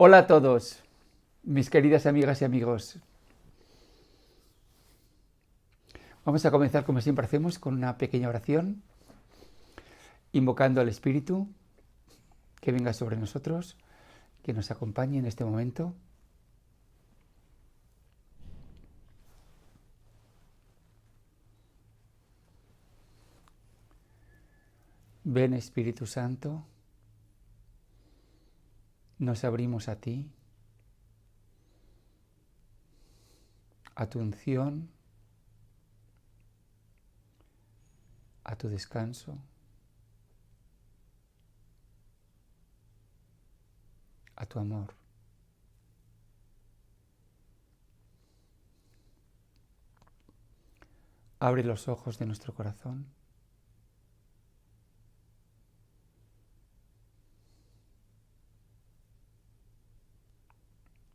Hola a todos, mis queridas amigas y amigos. Vamos a comenzar como siempre hacemos con una pequeña oración, invocando al Espíritu que venga sobre nosotros, que nos acompañe en este momento. Ven Espíritu Santo, nos abrimos a ti, a tu unción, a tu descanso, a tu amor. Abre los ojos de nuestro corazón.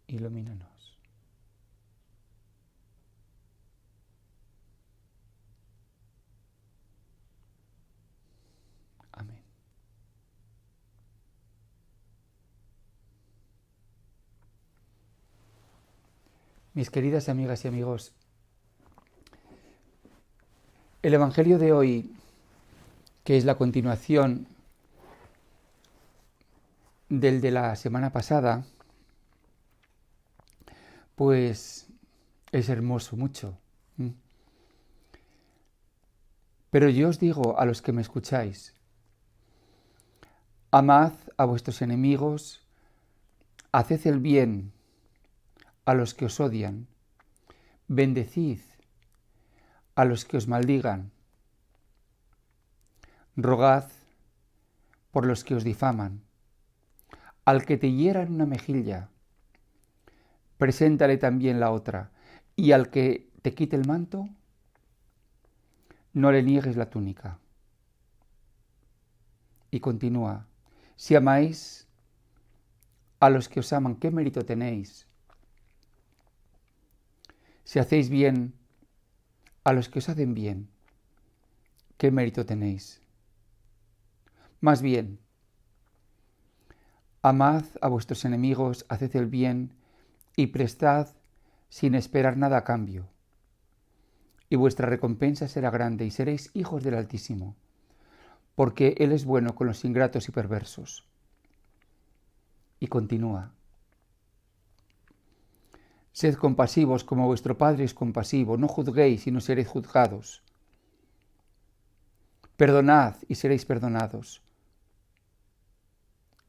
Ilumínanos. Amén. Mis queridas amigas y amigos, el Evangelio de hoy, que es la continuación del de la semana pasada, pues es hermoso mucho. Pero yo os digo a los que me escucháis, amad a vuestros enemigos, haced el bien a los que os odian, bendecid a los que os maldigan, rogad por los que os difaman. Al que te hiera en una mejilla, preséntale también la otra, y al que te quite el manto, no le niegues la túnica. Y continúa, si amáis a los que os aman, ¿qué mérito tenéis? Si hacéis bien a los que os hacen bien, ¿qué mérito tenéis? Más bien, amad a vuestros enemigos, haced el bien y prestad sin esperar nada a cambio. Y vuestra recompensa será grande y seréis hijos del Altísimo, porque Él es bueno con los ingratos y perversos. Y continúa. Sed compasivos como vuestro Padre es compasivo, no juzguéis y no seréis juzgados. Perdonad y seréis perdonados,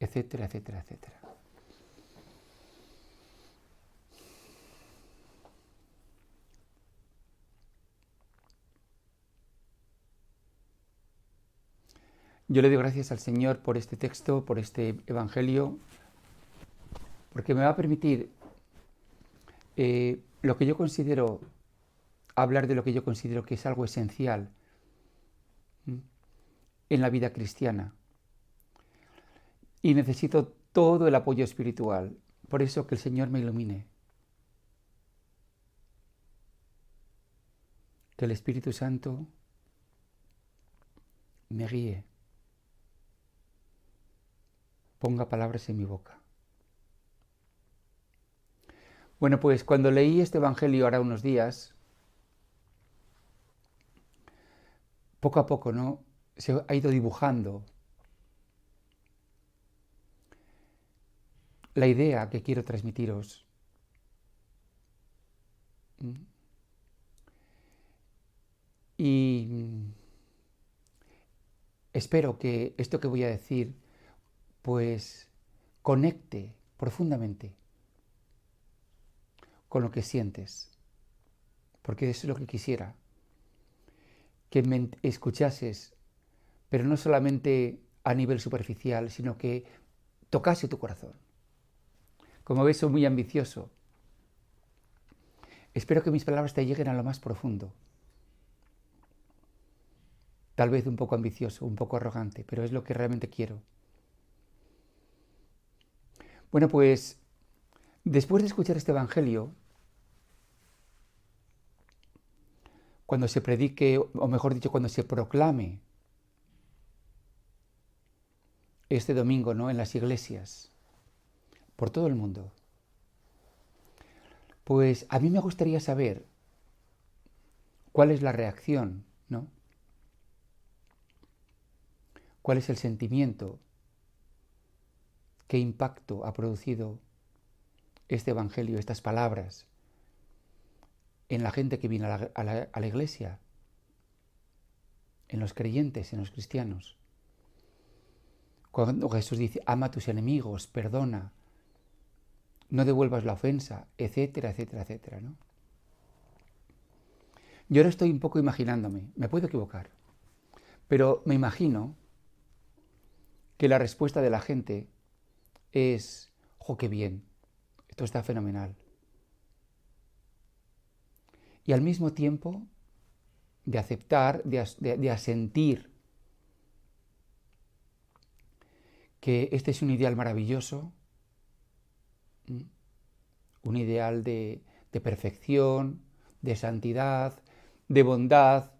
etcétera, etcétera, etcétera. Yo le doy gracias al Señor por este texto, por este Evangelio, porque me va a permitir lo que yo considero, hablar de lo que yo considero que es algo esencial en la vida cristiana. Y necesito todo el apoyo espiritual. Por eso que el Señor me ilumine. Que el Espíritu Santo me guíe. Ponga palabras en mi boca. Bueno, pues cuando leí este Evangelio ahora unos días, poco a poco, ¿no? Se ha ido dibujando la idea que quiero transmitiros. Y espero que esto que voy a decir, pues, conecte profundamente con lo que sientes. Porque eso es lo que quisiera. Que me escuchases, pero no solamente a nivel superficial, sino que tocase tu corazón. Como ves, soy muy ambicioso. Espero que mis palabras te lleguen a lo más profundo. Tal vez un poco ambicioso, un poco arrogante, pero es lo que realmente quiero. Bueno, pues después de escuchar este Evangelio, cuando se predique, o mejor dicho, cuando se proclame este domingo, ¿no?, en las iglesias, por todo el mundo. Pues a mí me gustaría saber cuál es la reacción, ¿no? ¿Cuál es el sentimiento? ¿Qué impacto ha producido este Evangelio, estas palabras, en la gente que viene a la iglesia, en los creyentes, en los cristianos? Cuando Jesús dice, ama a tus enemigos, perdona, no devuelvas la ofensa, etcétera, etcétera, etcétera, ¿no? Yo ahora estoy un poco imaginándome, me puedo equivocar, pero me imagino que la respuesta de la gente es, ¡jo, qué bien! Esto está fenomenal. Y al mismo tiempo de aceptar, de asentir que este es un ideal maravilloso, un ideal de perfección, de santidad, de bondad,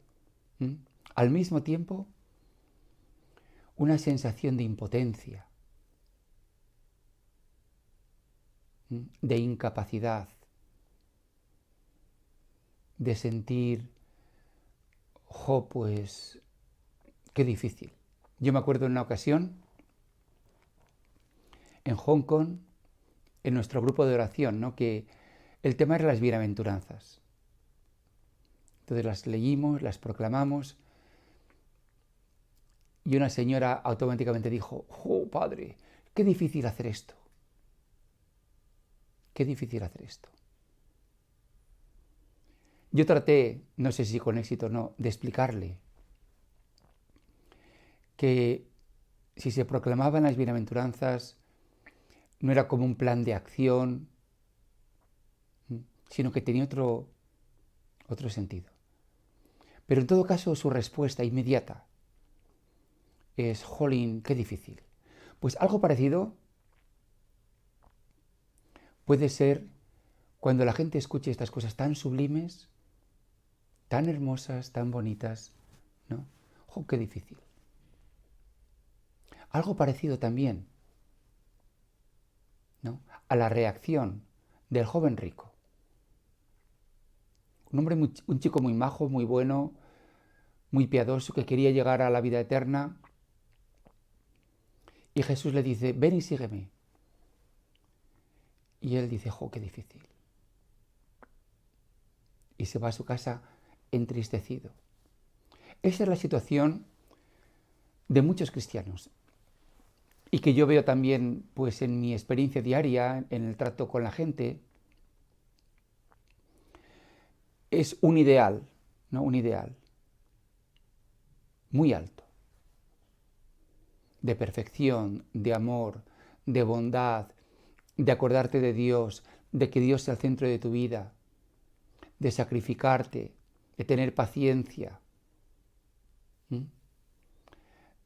al mismo tiempo una sensación de impotencia, de incapacidad, de sentir, pues qué difícil. Yo me acuerdo en una ocasión, en Hong Kong, en nuestro grupo de oración, ¿no?, que el tema era las bienaventuranzas. Entonces las leímos, las proclamamos, y una señora automáticamente dijo, padre, qué difícil hacer esto. Qué difícil hacer esto. Yo traté, no sé si con éxito o no, de explicarle que si se proclamaban las bienaventuranzas no era como un plan de acción, sino que tenía otro sentido. Pero en todo caso su respuesta inmediata es, jolín, qué difícil. Pues algo parecido puede ser cuando la gente escuche estas cosas tan sublimes, tan hermosas, tan bonitas, ¿no? Qué difícil. Algo parecido también, ¿no?, a la reacción del joven rico. Un chico muy majo, muy bueno, muy piadoso, que quería llegar a la vida eterna. Y Jesús le dice, ven y sígueme. Y él dice, qué difícil. Y se va a su casa entristecido. Esa es la situación de muchos cristianos. Y que yo veo también, pues, en mi experiencia diaria, en el trato con la gente. Es un ideal, ¿no? Un ideal muy alto, de perfección, de amor, de bondad, de acordarte de Dios, de que Dios sea el centro de tu vida, de sacrificarte, de tener paciencia,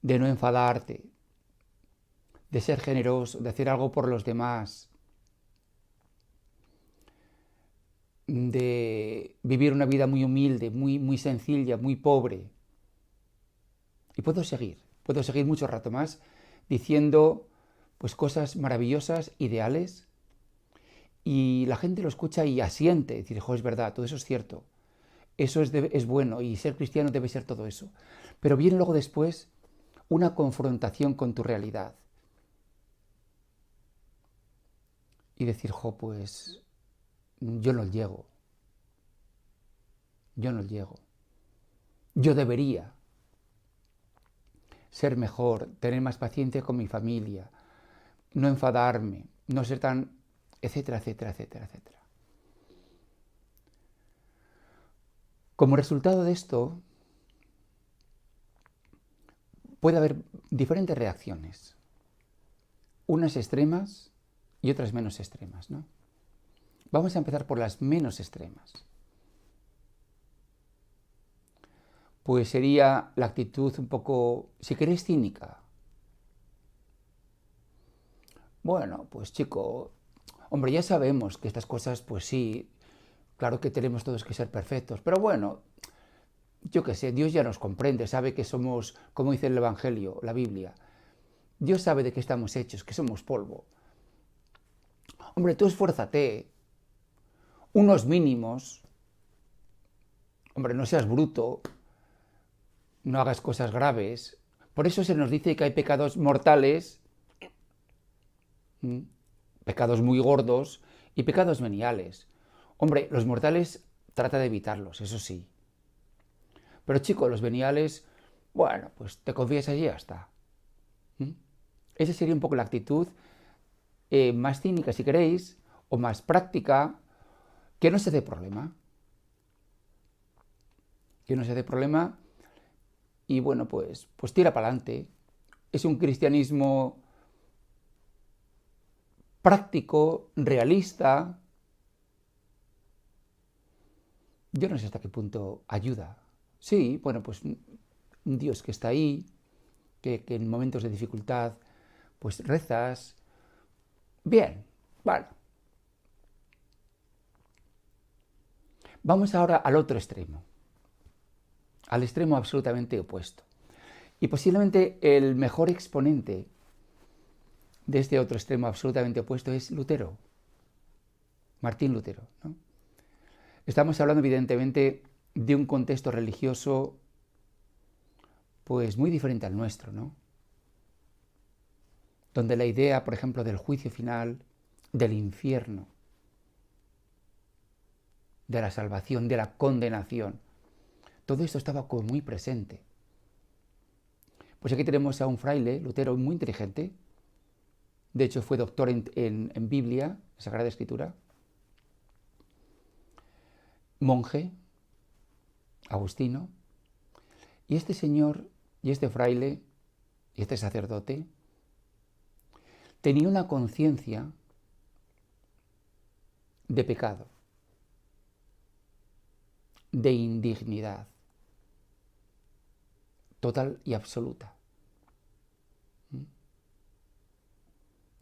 de no enfadarte, de ser generoso, de hacer algo por los demás, de vivir una vida muy humilde, muy sencilla, muy pobre. Y puedo seguir mucho rato más diciendo, pues, cosas maravillosas, ideales, y la gente lo escucha y asiente, decir, es verdad, todo eso es cierto, eso es bueno, y ser cristiano debe ser todo eso. Pero viene luego después una confrontación con tu realidad. Y decir, pues yo no llego. Yo debería ser mejor, tener más paciencia con mi familia, no enfadarme, no ser tan, etcétera, etcétera, etcétera, etcétera. Como resultado de esto, puede haber diferentes reacciones, unas extremas y otras menos extremas, ¿no? Vamos a empezar por las menos extremas. Pues sería la actitud un poco, si queréis, cínica. Bueno, pues chico, hombre, ya sabemos que estas cosas, pues sí, claro que tenemos todos que ser perfectos, pero bueno, yo qué sé, Dios ya nos comprende, sabe que somos, como dice el Evangelio, la Biblia, Dios sabe de qué estamos hechos, que somos polvo. Hombre, tú esfuérzate, unos mínimos. Hombre, no seas bruto, no hagas cosas graves. Por eso se nos dice que hay pecados mortales, pecados muy gordos y pecados veniales. Hombre, los mortales trata de evitarlos, eso sí. Pero chicos, los veniales, bueno, pues te confiesas y ya está. Esa sería un poco la actitud más cínica, si queréis, o más práctica, que no se dé problema. Que no se dé problema y bueno, pues tira para adelante. Es un cristianismo práctico, realista. Yo no sé hasta qué punto ayuda. Sí, bueno, pues un Dios que está ahí, que en momentos de dificultad, pues rezas. Bien, bueno. Vamos ahora al otro extremo, al extremo absolutamente opuesto. Y posiblemente el mejor exponente de este otro extremo absolutamente opuesto es Lutero, Martín Lutero, ¿no? Estamos hablando evidentemente de un contexto religioso pues muy diferente al nuestro, ¿no? Donde la idea, por ejemplo, del juicio final, del infierno, de la salvación, de la condenación, todo esto estaba como muy presente. Pues aquí tenemos a un fraile, Lutero, muy inteligente. De hecho, fue doctor en Biblia, en Sagrada Escritura. Monje, agustino. Y este señor, y este fraile, y este sacerdote, tenía una conciencia de pecado, de indignidad, total y absoluta,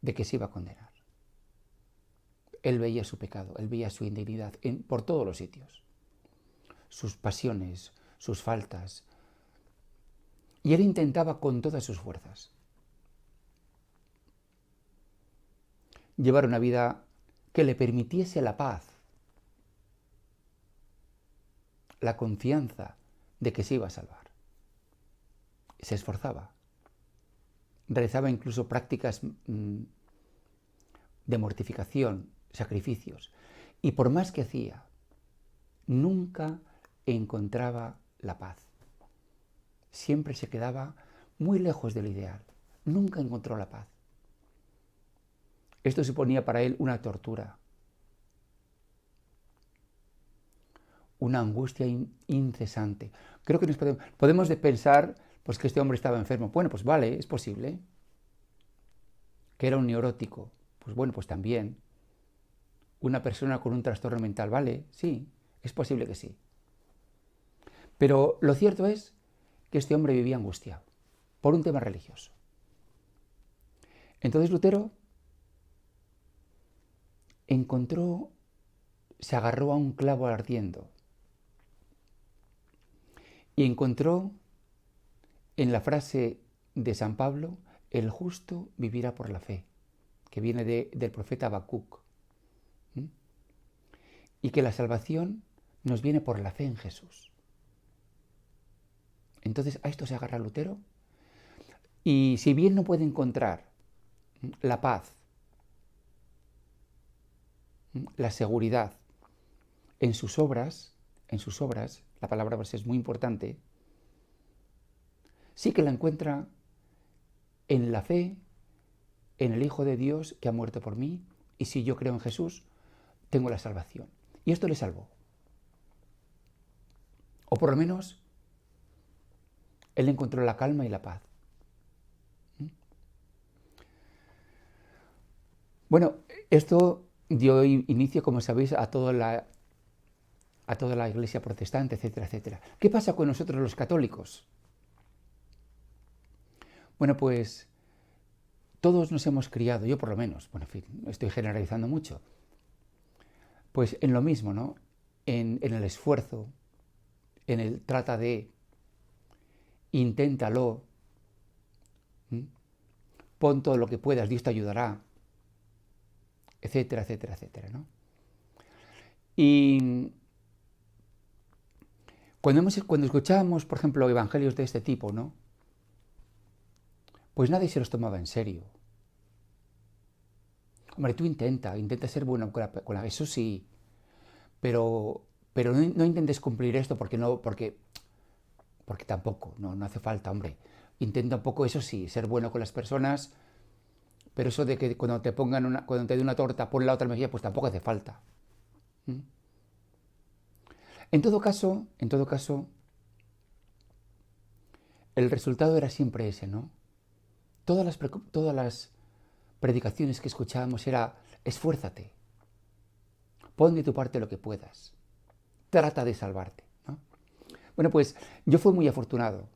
de que se iba a condenar. Él veía su pecado, él veía su indignidad por todos los sitios, sus pasiones, sus faltas, y él intentaba con todas sus fuerzas llevar una vida que le permitiese la paz, la confianza de que se iba a salvar. Se esforzaba, realizaba incluso prácticas de mortificación, sacrificios, y por más que hacía, nunca encontraba la paz. Siempre se quedaba muy lejos del ideal, nunca encontró la paz. Esto suponía para él una tortura, una angustia incesante. Creo que podemos pensar pues, que este hombre estaba enfermo. Bueno, pues vale, es posible. Que era un neurótico. Pues bueno, pues también. Una persona con un trastorno mental, vale, sí, es posible que sí. Pero lo cierto es que este hombre vivía angustiado por un tema religioso. Entonces Lutero se agarró a un clavo ardiendo y encontró en la frase de San Pablo, el justo vivirá por la fe, que viene del profeta Habacuc, y que la salvación nos viene por la fe en Jesús. Entonces a esto se agarra Lutero, y si bien no puede encontrar la paz, la seguridad en sus obras, la palabra obras es muy importante, sí que la encuentra en la fe, en el Hijo de Dios que ha muerto por mí, y si yo creo en Jesús, tengo la salvación. Y esto le salvó. O por lo menos, él encontró la calma y la paz. Bueno, esto dio inicio, como sabéis, a toda la iglesia protestante, etcétera, etcétera. ¿Qué pasa con nosotros los católicos? Bueno, pues todos nos hemos criado, yo por lo menos, bueno, en fin, estoy generalizando mucho, pues en lo mismo, ¿no? En el esfuerzo, en el trata de, inténtalo, pon todo lo que puedas, Dios te ayudará. etcétera, etcétera, etcétera, ¿no? Y cuando escuchábamos, por ejemplo, evangelios de este tipo, ¿no? Pues nadie se los tomaba en serio. Hombre, tú intenta ser bueno eso sí, pero no intentes cumplir esto porque tampoco, no hace falta, hombre. Intenta un poco, eso sí, ser bueno con las personas, pero eso de que cuando cuando te den una torta, pon la otra mejilla, pues tampoco hace falta. ¿Mm? En todo caso, el resultado era siempre ese, ¿no? Todas las predicaciones que escuchábamos era, esfuérzate, pon de tu parte lo que puedas, trata de salvarte, ¿no? Bueno, pues yo fui muy afortunado,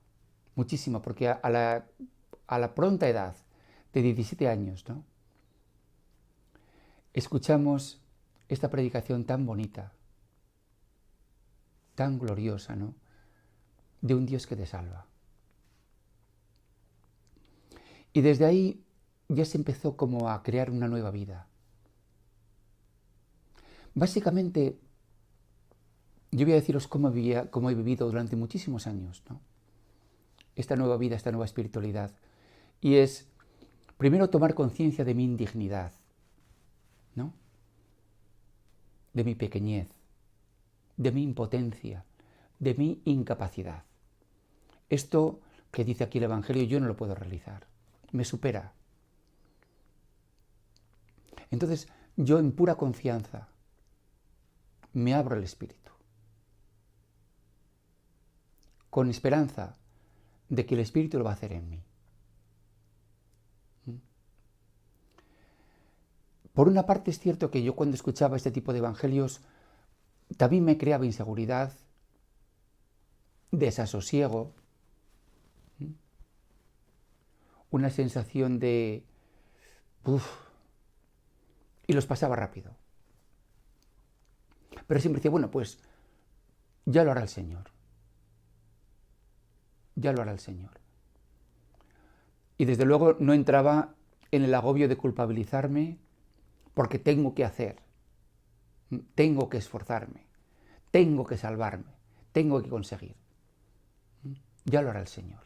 muchísimo, porque a la pronta edad de 17 años, ¿no? Escuchamos esta predicación tan bonita, tan gloriosa, ¿no? De un Dios que te salva. Y desde ahí ya se empezó como a crear una nueva vida. Básicamente, yo voy a deciros cómo he vivido durante muchísimos años, ¿no? Esta nueva vida, esta nueva espiritualidad. Y es, primero, tomar conciencia de mi indignidad, ¿no? De mi pequeñez, de mi impotencia, de mi incapacidad. Esto que dice aquí el Evangelio yo no lo puedo realizar, me supera. Entonces, yo en pura confianza me abro al Espíritu, con esperanza de que el Espíritu lo va a hacer en mí. Por una parte es cierto que yo cuando escuchaba este tipo de evangelios también me creaba inseguridad, desasosiego, una sensación de y los pasaba rápido. Pero siempre decía, bueno, pues ya lo hará el Señor. Ya lo hará el Señor. Y desde luego no entraba en el agobio de culpabilizarme porque tengo que hacer, tengo que esforzarme, tengo que salvarme, tengo que conseguir. Ya lo hará el Señor.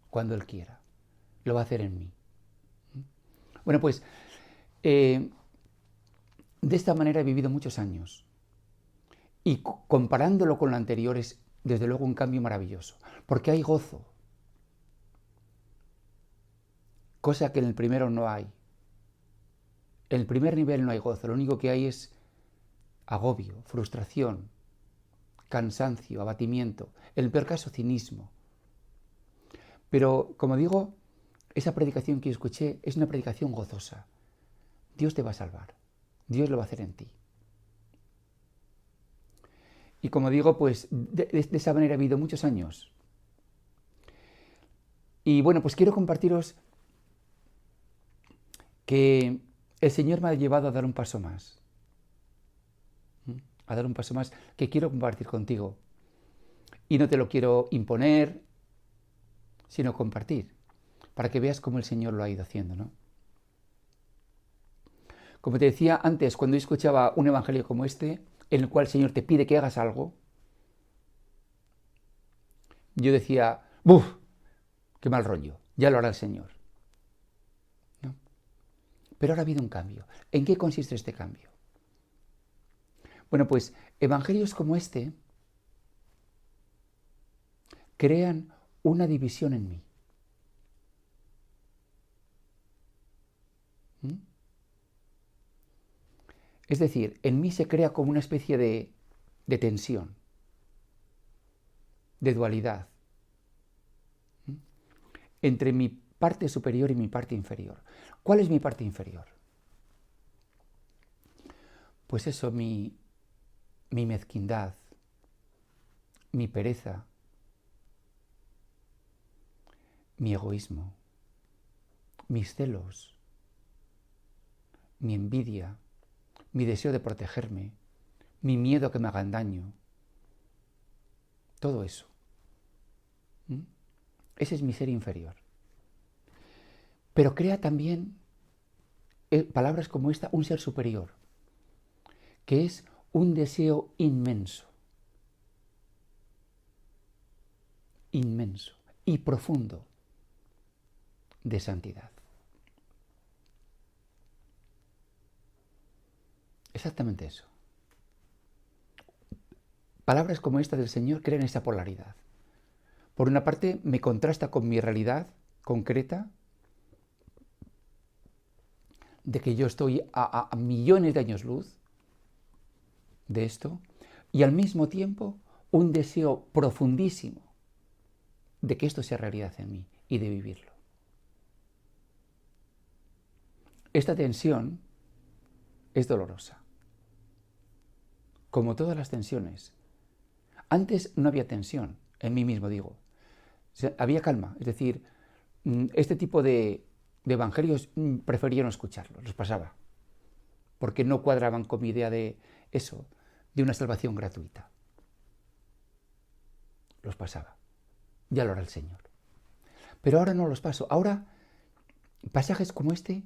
Cuando Él quiera. Lo va a hacer en mí. Bueno, pues de esta manera he vivido muchos años. Y comparándolo con lo anterior es desde luego un cambio maravilloso. Porque hay gozo. Cosa que en el primero no hay. En el primer nivel no hay gozo. Lo único que hay es agobio, frustración, cansancio, abatimiento. En el peor caso, cinismo. Pero, como digo, esa predicación que escuché es una predicación gozosa. Dios te va a salvar. Dios lo va a hacer en ti. Y como digo, pues de esa manera he vivido muchos años. Y bueno, pues quiero compartiros que el Señor me ha llevado a dar un paso más. A dar un paso más que quiero compartir contigo. Y no te lo quiero imponer, sino compartir, para que veas cómo el Señor lo ha ido haciendo, ¿no? Como te decía antes, cuando yo escuchaba un evangelio como este, en el cual el Señor te pide que hagas algo, yo decía, ¡buf! ¡Qué mal rollo! Ya lo hará el Señor. ¿No? Pero ahora ha habido un cambio. ¿En qué consiste este cambio? Bueno, pues evangelios como este crean una división en mí. ¿Mm? Es decir, en mí se crea como una especie de tensión, de dualidad, entre mi parte superior y mi parte inferior. ¿Cuál es mi parte inferior? Pues eso, mi mezquindad, mi pereza, mi egoísmo, mis celos, mi envidia, mi deseo de protegerme, mi miedo a que me hagan daño. Todo eso. Ese es mi ser inferior. Pero crea también palabras como esta, un ser superior, que es un deseo inmenso, inmenso y profundo de santidad. Exactamente eso. Palabras como esta del Señor crean esa polaridad. Por una parte, me contrasta con mi realidad concreta, de que yo estoy a millones de años luz de esto, y al mismo tiempo un deseo profundísimo de que esto sea realidad en mí y de vivirlo. Esta tensión es dolorosa, como todas las tensiones. Antes no había tensión, en mí mismo digo. Había calma, es decir, este tipo de evangelios prefería no escucharlos, los pasaba, porque no cuadraban con mi idea de eso, de una salvación gratuita. Los pasaba, ya lo hará el Señor. Pero ahora no los paso, ahora pasajes como este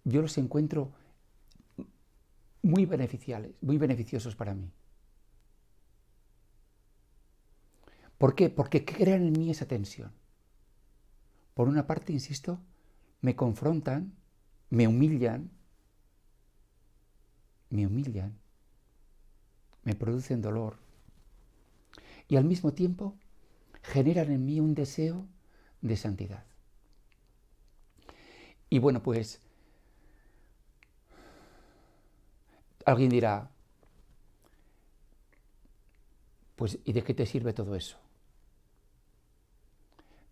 yo los encuentro muy beneficiosos para mí. ¿Por qué? Porque crean en mí esa tensión. Por una parte, insisto, me confrontan, me humillan, me producen dolor y al mismo tiempo generan en mí un deseo de santidad. Y bueno, pues alguien dirá, pues ¿y de qué te sirve todo eso?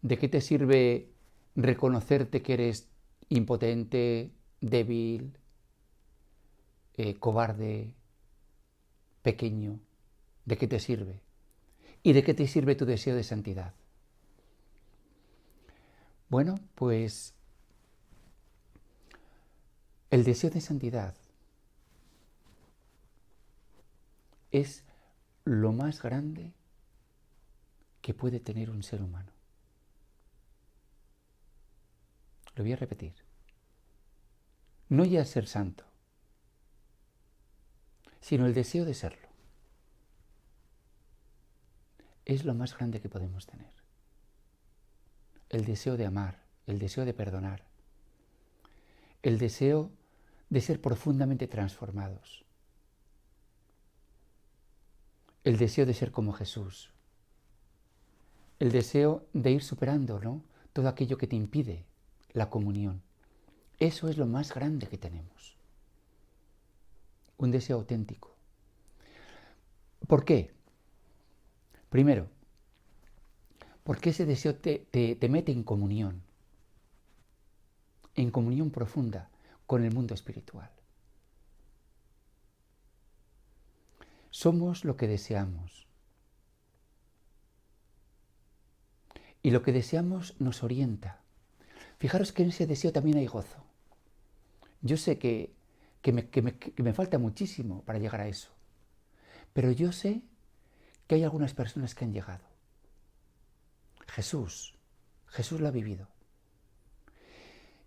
¿De qué te sirve reconocerte que eres impotente, débil, cobarde, pequeño? ¿De qué te sirve? ¿Y de qué te sirve tu deseo de santidad? Bueno, pues el deseo de santidad es lo más grande que puede tener un ser humano. Lo voy a repetir. No ya ser santo, sino el deseo de serlo. Es lo más grande que podemos tener. El deseo de amar, el deseo de perdonar, el deseo de ser profundamente transformados, el deseo de ser como Jesús, el deseo de ir superando, ¿no?, todo aquello que te impide la comunión. Eso es lo más grande que tenemos. Un deseo auténtico. ¿Por qué? Primero, porque ese deseo te mete en comunión profunda con el mundo espiritual. Somos lo que deseamos. Y lo que deseamos nos orienta. Fijaros que en ese deseo también hay gozo. Yo sé que me falta muchísimo para llegar a eso. Pero yo sé que hay algunas personas que han llegado. Jesús lo ha vivido.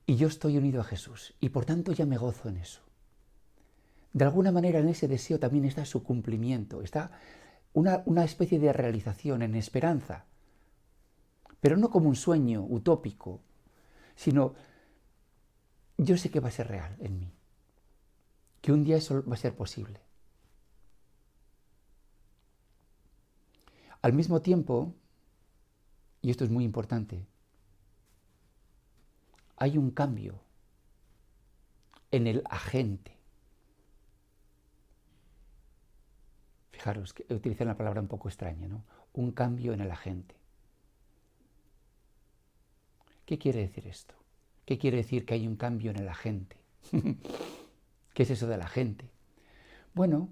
Y yo estoy unido a Jesús. Y por tanto ya me gozo en eso. De alguna manera en ese deseo también está su cumplimiento. Está una especie de realización en esperanza. Pero no como un sueño utópico, sino yo sé que va a ser real en mí, que un día eso va a ser posible. Al mismo tiempo, y esto es muy importante, hay un cambio en el agente. Fijaros que utilicé una palabra un poco extraña, ¿no? Un cambio en el agente. ¿Qué quiere decir esto? ¿Qué quiere decir que hay un cambio en el agente? ¿Qué es eso de la gente? Bueno,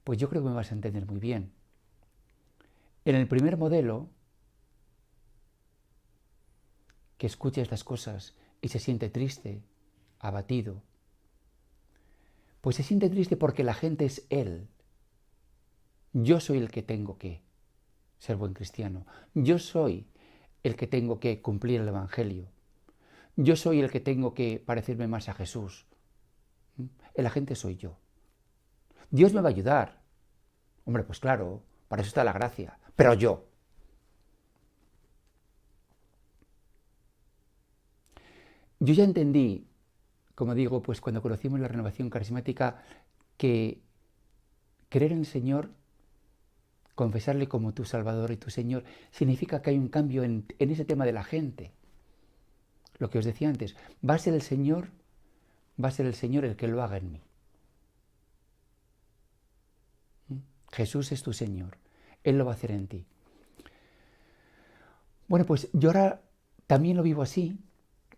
pues yo creo que me vas a entender muy bien. En el primer modelo, que escucha estas cosas y se siente triste, abatido, pues se siente triste porque la gente es él. Yo soy el que tengo que ser buen cristiano. Yo soy el que tengo que cumplir el Evangelio. yo soy el que tengo que parecerme más a Jesús. El agente soy yo. Dios me va a ayudar. Hombre, pues claro, para eso está la gracia. Pero yo. Yo ya entendí, como digo, pues cuando conocimos la renovación carismática, que creer en el Señor, confesarle como tu Salvador y tu Señor, significa que hay un cambio en ese tema de la gente. Lo que os decía antes, va a ser el Señor el que lo haga en mí. Jesús es tu Señor, Él lo va a hacer en ti. Bueno, pues yo ahora también lo vivo así,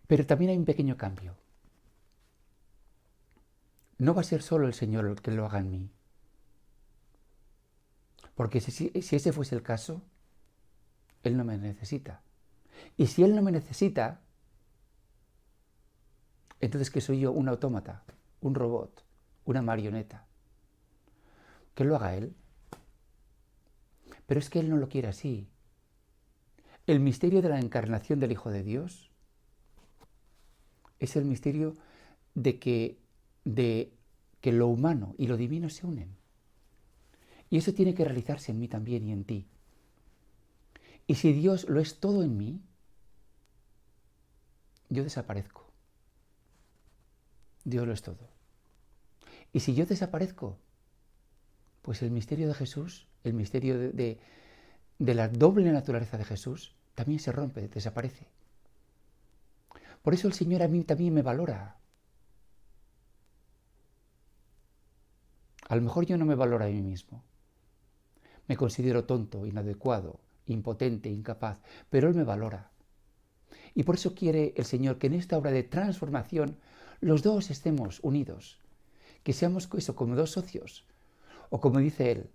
pero también hay un pequeño cambio. No va a ser solo el Señor el que lo haga en mí. Porque si ese fuese el caso, Él no me necesita. Y si Él no me necesita, entonces ¿qué soy yo? Un autómata, un robot, una marioneta. Que lo haga Él. Pero es que Él no lo quiere así. El misterio de la encarnación del Hijo de Dios es el misterio de que lo humano y lo divino se unen. Y eso tiene que realizarse en mí también y en ti. Y si Dios lo es todo en mí, yo desaparezco. Dios lo es todo. Y si yo desaparezco, pues el misterio de Jesús, el misterio de la doble naturaleza de Jesús, también se rompe, desaparece. Por eso el Señor a mí también me valora. A lo mejor yo no me valoro a mí mismo. Me considero tonto, inadecuado, impotente, incapaz, pero Él me valora. Y por eso quiere el Señor que en esta obra de transformación los dos estemos unidos, que seamos eso, como dos socios, o como dice Él,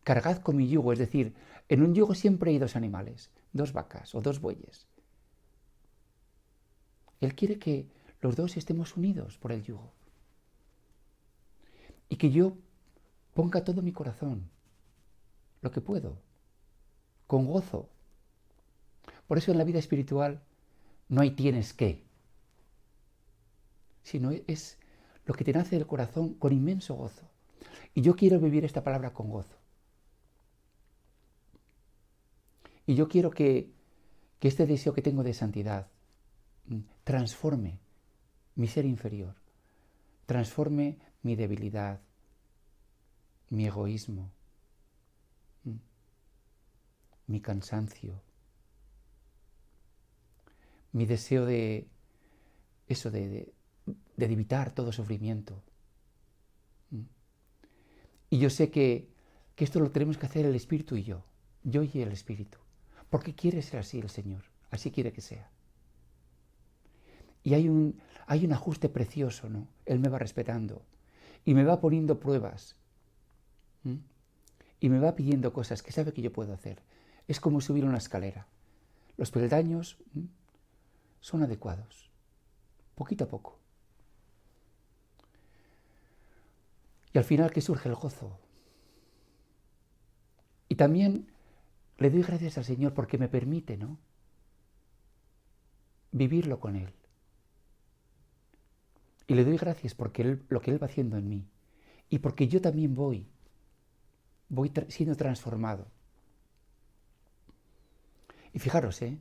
cargad con mi yugo, es decir, en un yugo siempre hay dos animales, dos vacas o dos bueyes. Él quiere que los dos estemos unidos por el yugo y que yo ponga todo mi corazón, lo que puedo, con gozo. Por eso en la vida espiritual no hay tienes que, sino es lo que te nace del corazón con inmenso gozo. Y yo quiero vivir esta palabra con gozo. Y yo quiero que este deseo que tengo de santidad transforme mi ser inferior, transforme mi debilidad, mi egoísmo, mi cansancio, mi deseo de evitar todo sufrimiento. Y yo sé que esto lo tenemos que hacer el Espíritu y yo y el Espíritu, porque quiere ser así el Señor, así quiere que sea. Y hay un ajuste precioso, ¿no? Él me va respetando y me va poniendo pruebas y me va pidiendo cosas que sabe que yo puedo hacer. Es como subir una escalera. Los peldaños son adecuados, poquito a poco. Y al final que surge el gozo. Y también le doy gracias al Señor porque me permite, ¿no?, vivirlo con Él. Y le doy gracias porque lo que Él va haciendo en mí. Y porque yo también voy siendo transformado. Y fijaros, el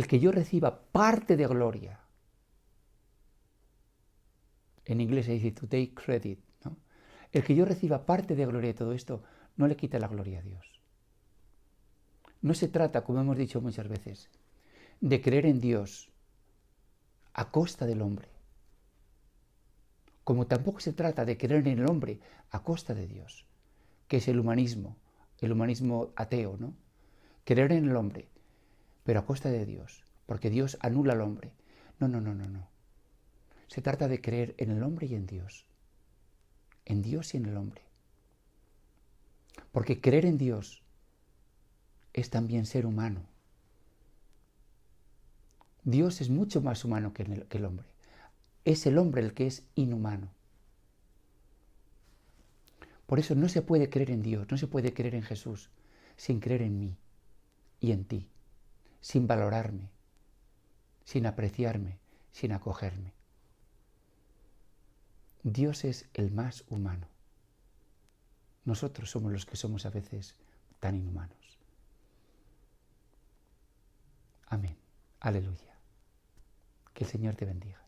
que yo reciba parte de gloria, en inglés se dice to take credit, ¿no? El que yo reciba parte de gloria de todo esto no le quita la gloria a Dios. No se trata, como hemos dicho muchas veces, de creer en Dios a costa del hombre, como tampoco se trata de creer en el hombre a costa de Dios, que es el humanismo ateo, ¿no? Creer en el hombre, pero a costa de Dios, porque Dios anula al hombre. No. Se trata de creer en el hombre y en Dios y en el hombre. Porque creer en Dios es también ser humano. Dios es mucho más humano que el hombre. Es el hombre el que es inhumano. Por eso no se puede creer en Dios, no se puede creer en Jesús sin creer en mí y en ti, sin valorarme, sin apreciarme, sin acogerme. Dios es el más humano. Nosotros somos los que somos a veces tan inhumanos. Amén. Aleluya. Que el Señor te bendiga.